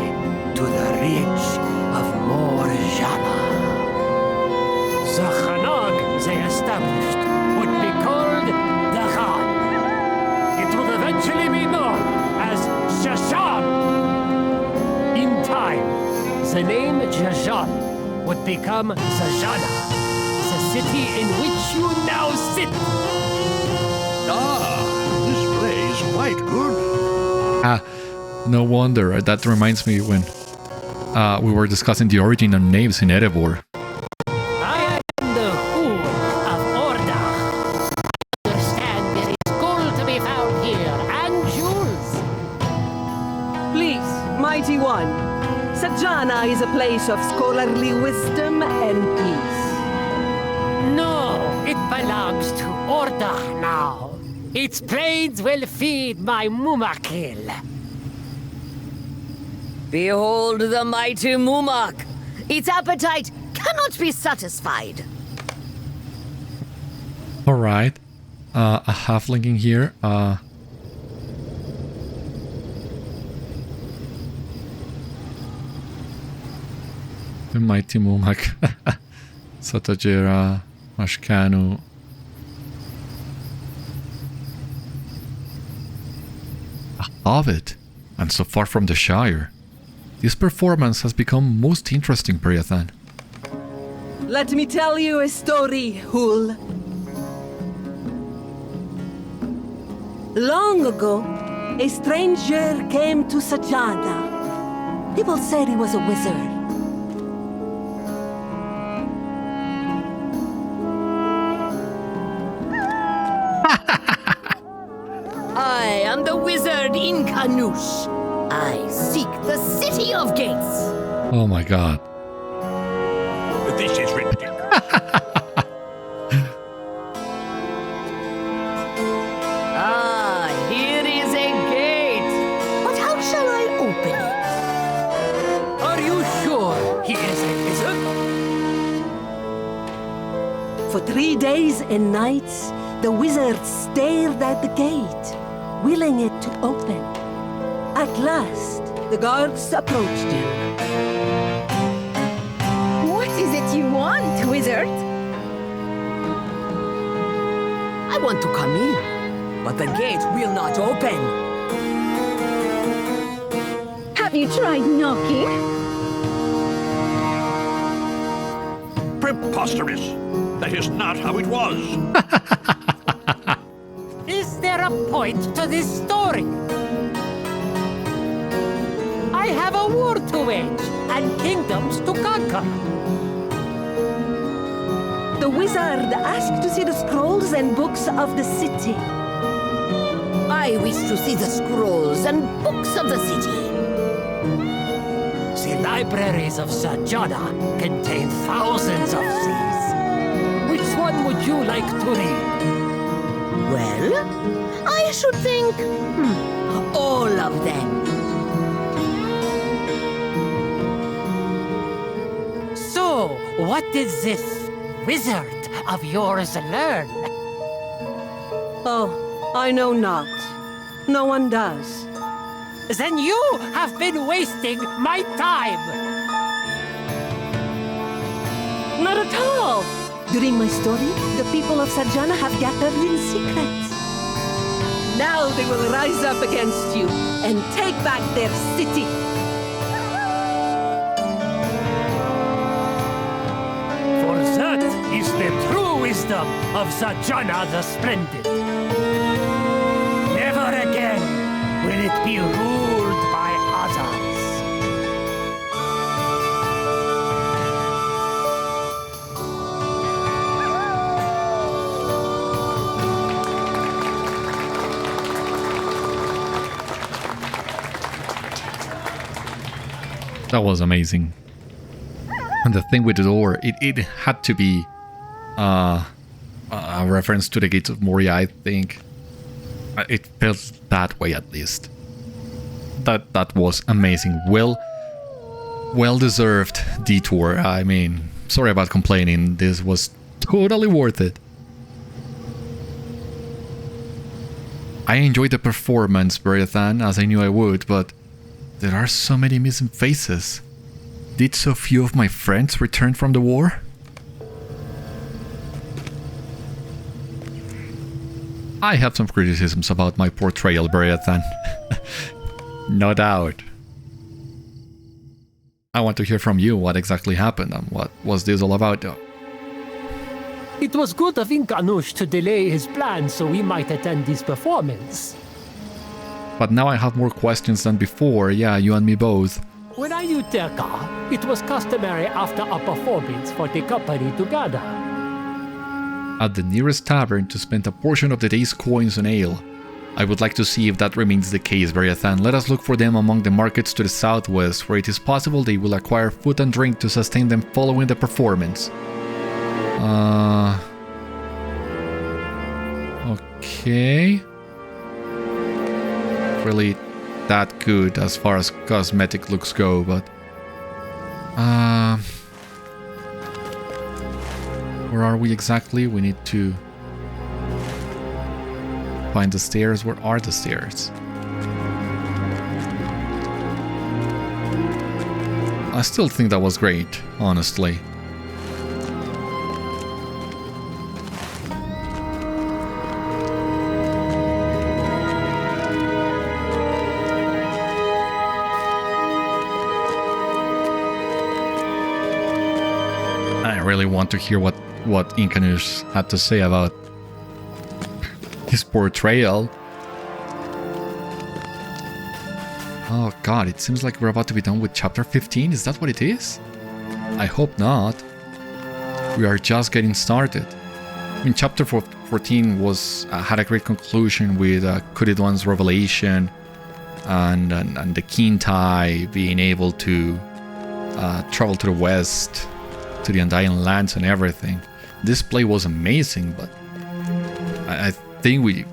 to the reach of Murjala. The Khanag they established would be called the Khan. It would eventually be known as Zajâna. In time, the name Zajâna would become Zajâna, the city in which you now sit. Ah, this play is quite good. No wonder. That reminds me when we were discussing the origin of names in Erebor. I am the Hool of Ordâkhai. I understand there is gold to be found here, and jewels. Please, mighty one. Zajâna is a place of scholarly wisdom and peace. No, it belongs to Ordâkhai now. Its plains will feed my Mumakil. Behold the mighty Mumak. Its appetite cannot be satisfied. Alright. A halfling in here. The mighty Mumak. Satajera, Ashkanu. A hobbit, and so far from the Shire. This performance has become most interesting, Beriathan. Let me tell you a story, Hul. Long ago, a stranger came to Zajâna. People said he was a wizard. I am the wizard Inkanûsh. I seek the City of Gates. Oh my god. This is ridiculous. Here is a gate. But how shall I open it? Are you sure he is a wizard? For 3 days and nights, the wizard stared at the gate, willing it to open. At last, the guards approached him. What is it you want, wizard? I want to come in, but the gate will not open. Have you tried knocking? Preposterous! That is not how it was. Is there a point to this story? I have a war to wage and kingdoms to conquer. The wizard asked to see the scrolls and books of the city. I wish to see the scrolls and books of the city. The libraries of Zajâna contain thousands of seas. Which one would you like to read? Well, I should think all of them. So, what did this wizard of yours learn? Oh, I know not. No one does. Then you have been wasting my time. Not at all. During my story, the people of Zajâna have gathered in secret. Now they will rise up against you and take back their city. For that is the true wisdom of Zajâna the Splendid. Never again will it be ruled by others. That was amazing. And the thing with the door, it had to be a reference to the Gates of Moria, I think. It felt that way at least. That was amazing. Well deserved detour. I mean, sorry about complaining. This was totally worth it. I enjoyed the performance, Beriathan, as I knew I would, but there are so many missing faces. Did so few of my friends return from the war? I have some criticisms about my portrayal, Beriathan. No doubt. I want to hear from you what exactly happened and what was this all about, though. It was good of Inkanûsh to delay his plans so we might attend this performance. But now I have more questions than before, yeah, you and me both. When I knew Têrkar, it was customary after a performance for the company to gather at the nearest tavern to spend a portion of the day's coins on ale. I would like to see if that remains the case, Beriathan. Let us look for them among the markets to the southwest, where it is possible they will acquire food and drink to sustain them following the performance. Okay. Really that good as far as cosmetic looks go, but where are we exactly? We need to find the stairs. Where are the stairs? I still think that was great, honestly. I really want to hear what Inkanûsh had to say about his portrayal. Oh god, it seems like we're about to be done with chapter 15. Is that what it is? I hope not. We are just getting started. I mean, chapter 14 had a great conclusion with Kuridwan's revelation and the Kintai being able to travel to the west, to the Undying Lands and everything. This play was amazing, but I think we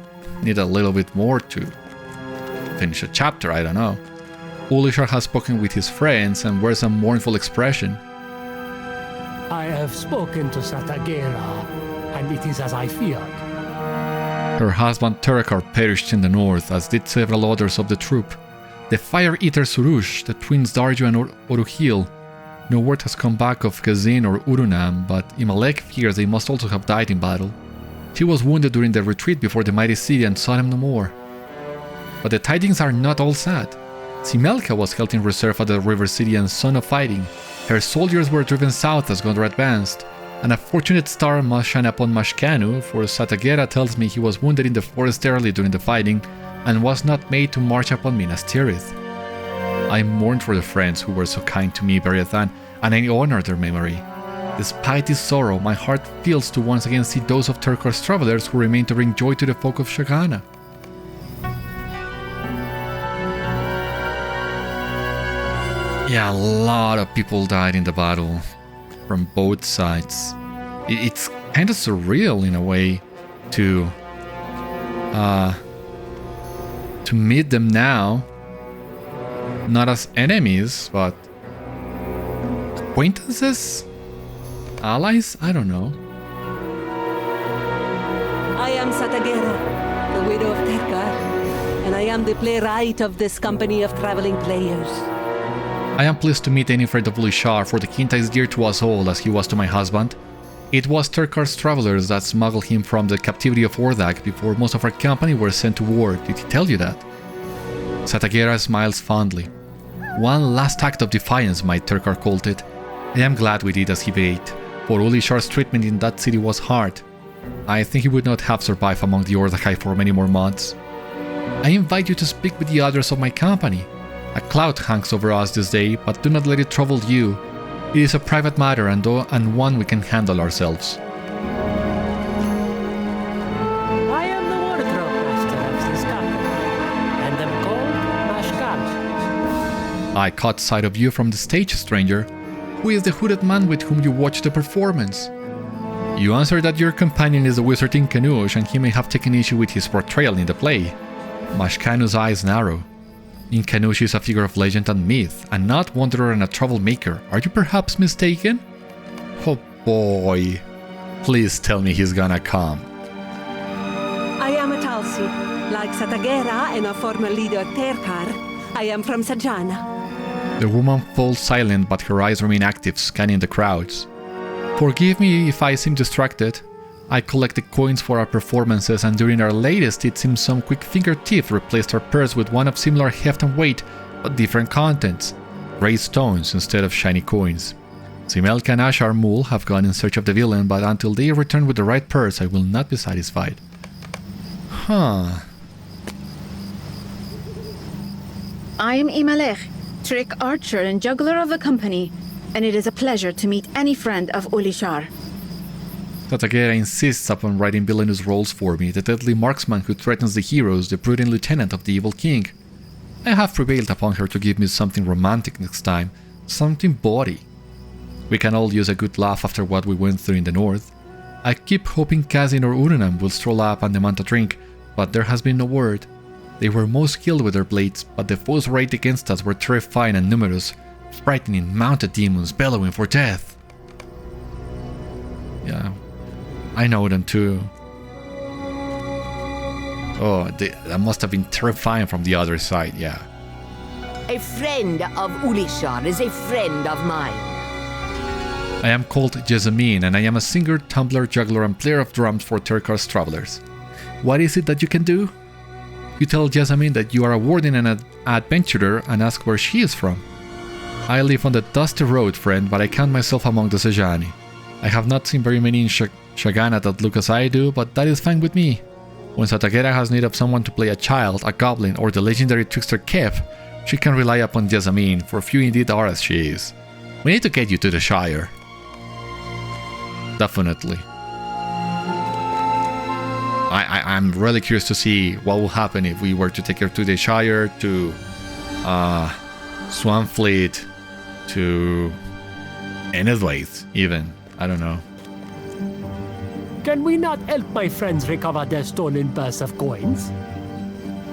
need a little bit more to finish a chapter, I don't know. Ulishár has spoken with his friends and wears a mournful expression. I have spoken to Satagera, and it is as I feared. Her husband Têrkar perished in the north, as did several others of the troupe. The fire-eater Surush, the twins Darju and Oruhil. No word has come back of Kazin or Urunam, but Imalek fears they must also have died in battle. She was wounded during the retreat before the mighty city and saw them no more. But the tidings are not all sad. Simelka was held in reserve at the river city and son of fighting. Her soldiers were driven south as Gondor advanced. An unfortunate star must shine upon Mashkanu, for Satagera tells me he was wounded in the forest early during the fighting and was not made to march upon Minas Tirith. I mourn for the friends who were so kind to me, Beriathan, and I honor their memory. Despite this sorrow, my heart feels to once again see those of Têrkar's travelers who remain to bring joy to the folk of Zajâna. Yeah, a lot of people died in the battle, from both sides. It's kind of surreal in a way to meet them now, not as enemies, but acquaintances? Allies? I don't know. I am Satagera, the widow of Têrkar, and I am the playwright of this company of traveling players. I am pleased to meet any friend of Ulishár, for the Kintai is dear to us all as he was to my husband. It was Têrkar's travelers that smuggled him from the captivity of Ordâkhai before most of our company were sent to war. Did he tell you that? Satagera smiles fondly. One last act of defiance, my Têrkar called it. I am glad we did as he bade, for Ulishár's treatment in that city was hard. I think he would not have survived among the Ordâkhai for many more months. I invite you to speak with the others of my company. A cloud hangs over us this day, but do not let it trouble you. It is a private matter and one we can handle ourselves. I am the wardrobe master of this company, and am called Mashkan. I caught sight of you from the stage, stranger. Who is the hooded man with whom you watched the performance? You answered that your companion is the wizard Inkanûsh, and he may have taken issue with his portrayal in the play. Mashkanu's eyes narrow. Inkanûsh is a figure of legend and myth, and not wanderer and a troublemaker. Are you perhaps mistaken? Oh boy. Please tell me he's gonna come. I am a Talsi, like Satagera and a former leader Têrkar. I am from Zajâna. The woman falls silent, but her eyes remain active, scanning the crowds. Forgive me if I seem distracted. I collected coins for our performances, and during our latest it seems some quick-finger thief replaced our purse with one of similar heft and weight, but different contents. Gray stones instead of shiny coins. Simelka and Ashar Mul have gone in search of the villain, but until they return with the right purse, I will not be satisfied. Huh. I am Imalech, trick archer and juggler of the company, and it is a pleasure to meet any friend of Ulishár. Têrkar insists upon writing villainous roles for me, the deadly marksman who threatens the heroes, the prudent lieutenant of the evil king. I have prevailed upon her to give me something romantic next time, something bawdy. We can all use a good laugh after what we went through in the north. I keep hoping Kazin or Urunam will stroll up and demand a drink, but there has been no word. They were most skilled with their blades, but the foes arrayed against us were terrifying and numerous, frightening mounted demons bellowing for death. Yeah, I know them too. Oh, that must have been terrifying from the other side, yeah. A friend of Ulishár is a friend of mine. I am called Jessamine, and I am a singer, tumbler, juggler, and player of drums for Têrkar's travelers. What is it that you can do? You tell Jessamine that you are a warden and an adventurer and ask where she is from. I live on the dusty road, friend, but I count myself among the Zajâni. I have not seen very many in Zajâna that look as I do, but that is fine with me. When Têrkar has need of someone to play a child, a goblin, or the legendary trickster Kef, she can rely upon Jessamine, for few indeed are as she is. We need to get you to the Shire. Definitely. I'm really curious to see what will happen if we were to take her to the Shire, to Swanfleet, to Enedwaith even. I don't know. Can we not help my friends recover their stolen purse of coins?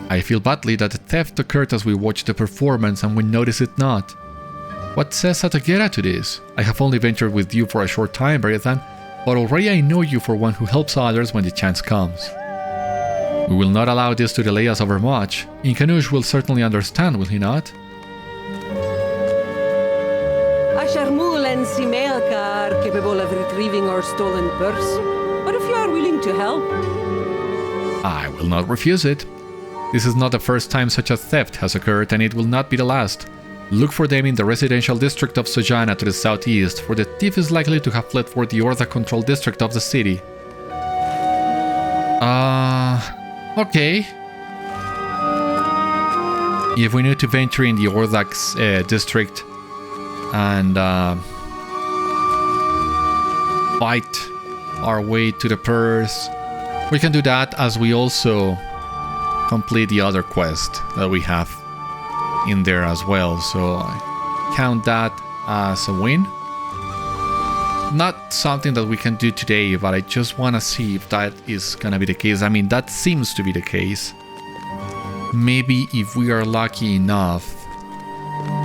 I feel badly that the theft occurred as we watched the performance and we notice it not. What says Têrkar to this? I have only ventured with you for a short time, Beriathan, but already I know you for one who helps others when the chance comes. We will not allow this to delay us overmuch. Inkanûsh will certainly understand, will he not? Ashar Mul and Simelka are capable of retrieving our stolen purse, but if you are willing to help... I will not refuse it. This is not the first time such a theft has occurred, and it will not be the last. Look for them in the residential district of Zajâna to the southeast, for the thief is likely to have fled for the Ordâkhai district of the city. Okay. If we need to venture in the Ordâkhai district and fight our way to the purse, we can do that as we also complete the other quest that we have in there as well, so I count that as a win. Not something that we can do today, but I just want to see if that is gonna be the case. I mean, that seems to be the case. Maybe if we are lucky enough,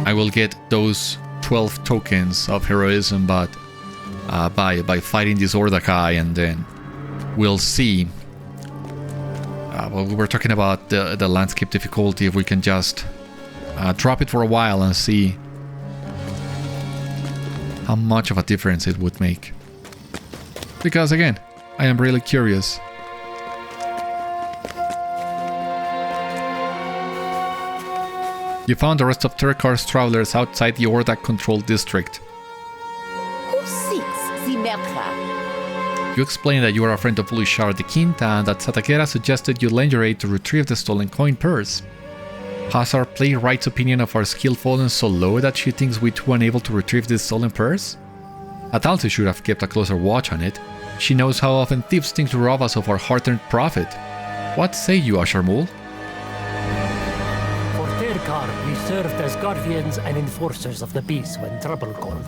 I will get those 12 tokens of heroism, but by fighting this Ordâkhai, and then we'll see. Well, we were talking about the landscape difficulty, if we can just drop it for a while and see how much of a difference it would make. Because again, I am really curious. You found the rest of Têrkar's travelers outside the Ordâkhai controlled district. Who seeks Simelka? You explained that you are a friend of Ulishár the Quinta and that Têrkar suggested you lend your aid to retrieve the stolen coin purse. Has our playwright's opinion of our skill fallen so low that she thinks we too unable to retrieve this stolen purse? Atalti should have kept a closer watch on it. She knows how often thieves think to rob us of our hard-earned profit. What say you, Ashar Mul? For Têrkar, we served as guardians and enforcers of the peace when trouble called.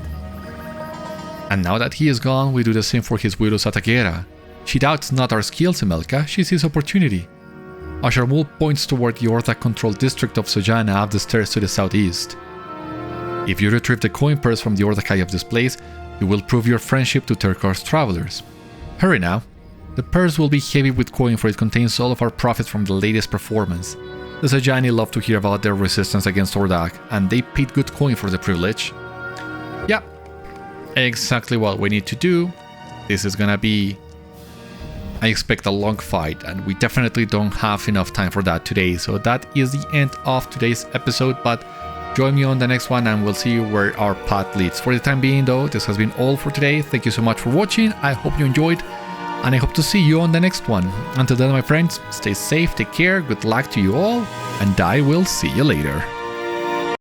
And now that he is gone, we do the same for his widow Têrkar. She doubts not our skills, Simelka, she sees opportunity. Ashar Mul points toward the Ordâkhai-controlled district of Zajâna up the stairs to the southeast. If you retrieve the coin purse from the Ordâkhai of this place, you will prove your friendship to Têrkar's travelers. Hurry now. The purse will be heavy with coin, for it contains all of our profits from the latest performance. The Zajâni love to hear about their resistance against Ordâkhai, and they paid good coin for the privilege. Yep, exactly what we need to do. This is gonna be, I expect, a long fight, and we definitely don't have enough time for that today. So that is the end of today's episode, but Join me on the next one and we'll see where our path leads. For the time being though, this has been all for today. Thank you so much for watching. I hope you enjoyed and I hope to see you on the next one. Until then, my friends, stay safe, take care, good luck to you all, and I will see you later.